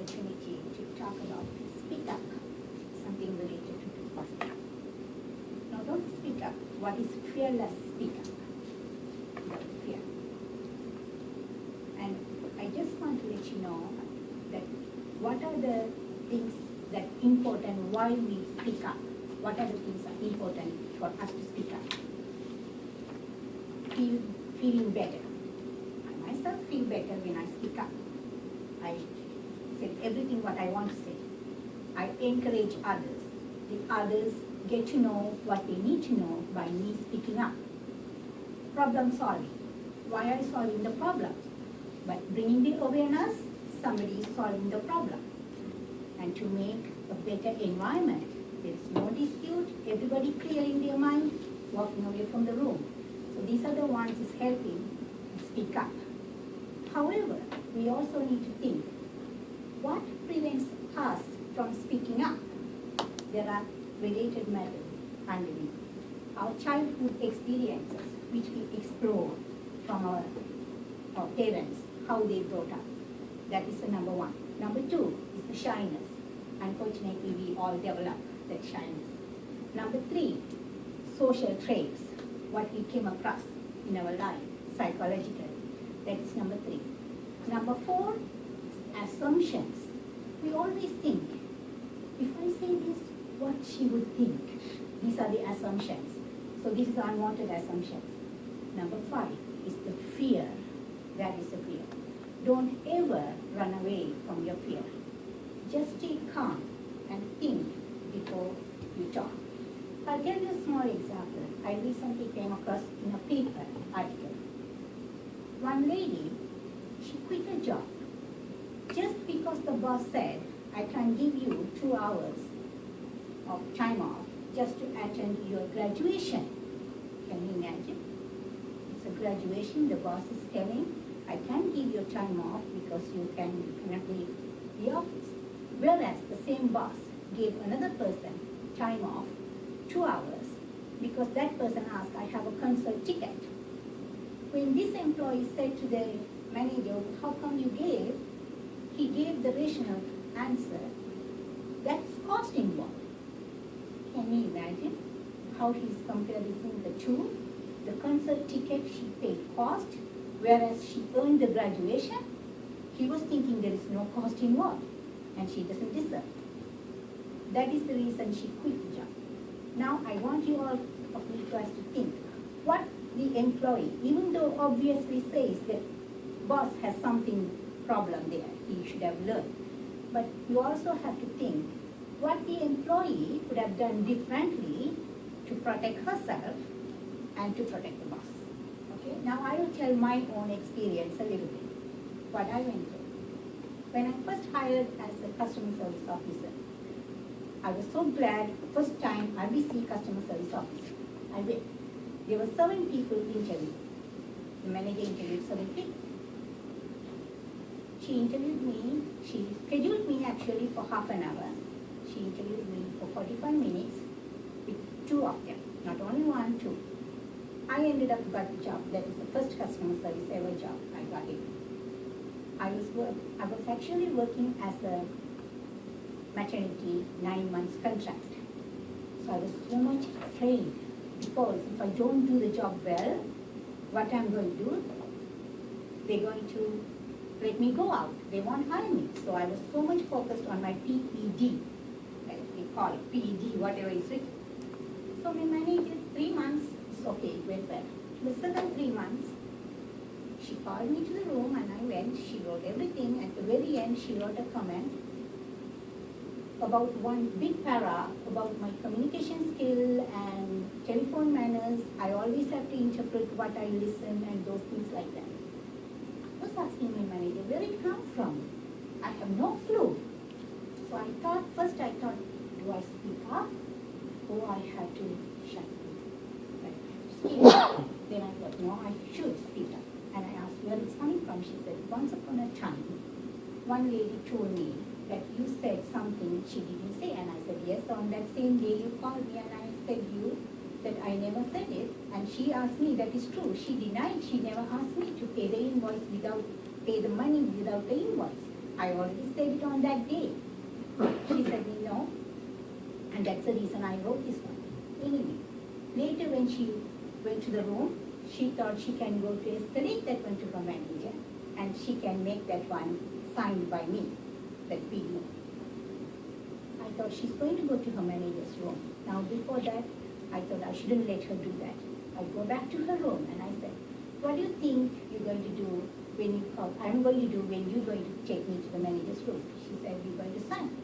opportunity to talk about speak up, something related to speak up. Now don't speak up. What is fearless speak up? Without fear. And I just want to let you know that what are the things that important why we speak up? What are the things that are important for us to speak up? Feeling better. I myself feel better when I speak up. I say everything what I want to say. I encourage others. The others get to know what they need to know by me speaking up. Problem solving. Why are I solving the problem? By bringing the awareness, somebody is solving the problem. And to make a better environment, there is no dispute, everybody clearing their mind, walking away from the room. So these are the ones is helping to speak up. However, we also need to think, what prevents us from speaking up? There are related matters underneath. Our childhood experiences, which we explore from our parents, how they brought up. That is the number one. Number two is the shyness. Unfortunately, we all develop that shyness. Number three, social traits, what we came across in our life, psychologically. That is number three. Number four, assumptions. We always think, if I say this, what she would think. These are the assumptions. So this is unwanted assumptions. Number five is the fear. That is the fear. Don't ever run away from your fear. Just stay calm and think before you talk. I'll give you a small example. I recently came across in a paper article. One lady, she quit her job just because the boss said, I can give you 2 hours of time off just to attend your graduation. Can you imagine? It's a graduation, the boss is telling, I can give you time off because you cannot leave the office. Whereas the same boss gave another person time off 2 hours because that person asked, I have a concert ticket. When this employee said to the manager, how come you gave? He gave the rational answer, that's cost involved. Can you imagine how he's comparing the two? The concert ticket she paid cost, whereas she earned the graduation. He was thinking there is no cost involved and she doesn't deserve. That is the reason she quit the job. Now I want you all of you guys to think what the employee, even though obviously says that boss has something problem there, he should have learned. But you also have to think what the employee could have done differently to protect herself and to protect the boss. Okay? Now I will tell my own experience a little bit, what I went through. When I first hired as a customer service officer, I was so glad, first time RBC customer service officer. I went. There were 7 people interviewed. The manager interviewed 7 people. She interviewed me, she scheduled me actually for half an hour. She interviewed me for 45 minutes with 2 of them, not only 1, 2. I ended up got the job. That is the first customer service ever job I got it. I was actually working as a maternity 9 months contract. So I was so much afraid because if I don't do the job well, what I'm going to do, they're going to let me go out. They won't hire me. So I was so much focused on my PED, like we call it, PED, whatever is written. So my manager, 3 months, it's okay, it went well. The second 3 months, she called me to the room and I went, she wrote everything. At the very end, she wrote a comment about one big para about my communication skill and telephone manners. I always have to interpret what I listen and those things like that. I was asking my manager, where it come from? I have no clue. So I thought, first I thought, do I speak up? Or I have to shut up? Then I thought, no, I should speak up. And I asked where it's coming from. She said, once upon a time, one lady told me that you said something she didn't say. And I said, yes, on that same day you called me and I said you that I never said it. And she asked me, that is true. She denied, she never asked me to pay the invoice pay the money without the invoice. I already said it on that day. She said me no, and that's the reason I wrote this one. Anyway, later when she went to the room, she thought she can go to escalate that one to her manager, and she can make that one signed by me, that video. I thought she's going to go to her manager's room. Now before that, I thought I shouldn't let her do that. I go back to her room and I said, what do you think you're going to do when you call? I'm going to do when you're going to take me to the manager's room. She said, you're going to sign.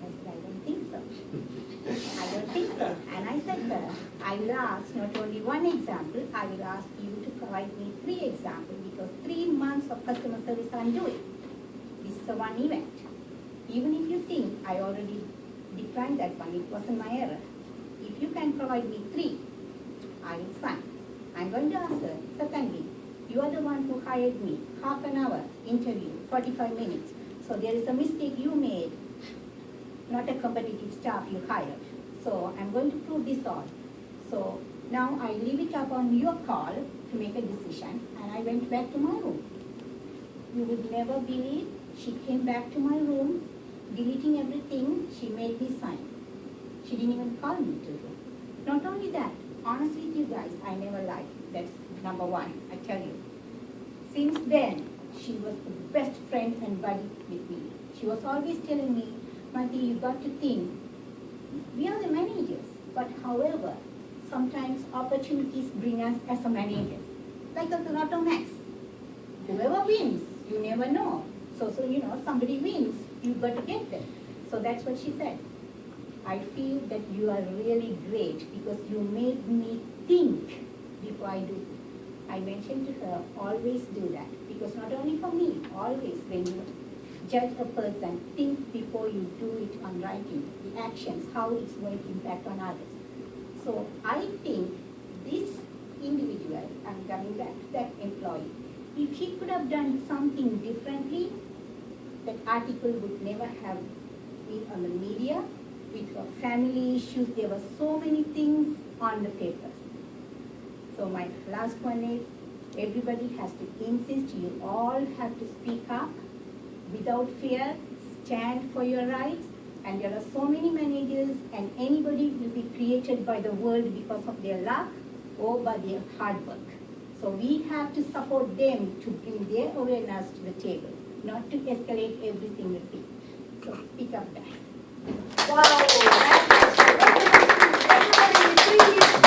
I said, I don't think so. I don't think so. And I said to her, I will ask not only one example, I will ask you to provide me 3 examples because 3 months of customer service I'm doing. This is a one event. Even if you think I already declined that one, it wasn't my error. If you can provide me 3, I will sign. I'm going to ask her, secondly, you are the one who hired me, half an hour interview, 45 minutes. So there is a mistake you made, not a competitive staff you hired. So I'm going to prove this all. So now I leave it up on your call to make a decision, and I went back to my room. You would never believe, she came back to my room, deleting everything, she made me sign. She didn't even call me to do. Not only that, honestly with you guys, I never lied. That's number 1, I tell you. Since then, she was the best friend and buddy with me. She was always telling me, Mati, you got to think, we are the managers, but however, sometimes opportunities bring us as a manager. Like a Lotto Max. Whoever wins, you never know. So somebody wins, you got to get them. So that's what she said. I feel that you are really great because you made me think before I do. I mentioned to her, always do that. Because not only for me, always when you judge a person, think before you do it on writing, the actions, how it's going to impact on others. So I think this individual, I'm coming back to that employee, if he could have done something differently, that article would never have been on the media. With her family issues, there were so many things on the papers. So my last one is, everybody has to insist, you all have to speak up without fear, stand for your rights, and there are so many managers and anybody will be created by the world because of their luck or by their hard work. So we have to support them to bring their awareness to the table, not to escalate every single thing. So speak up, guys. Wow!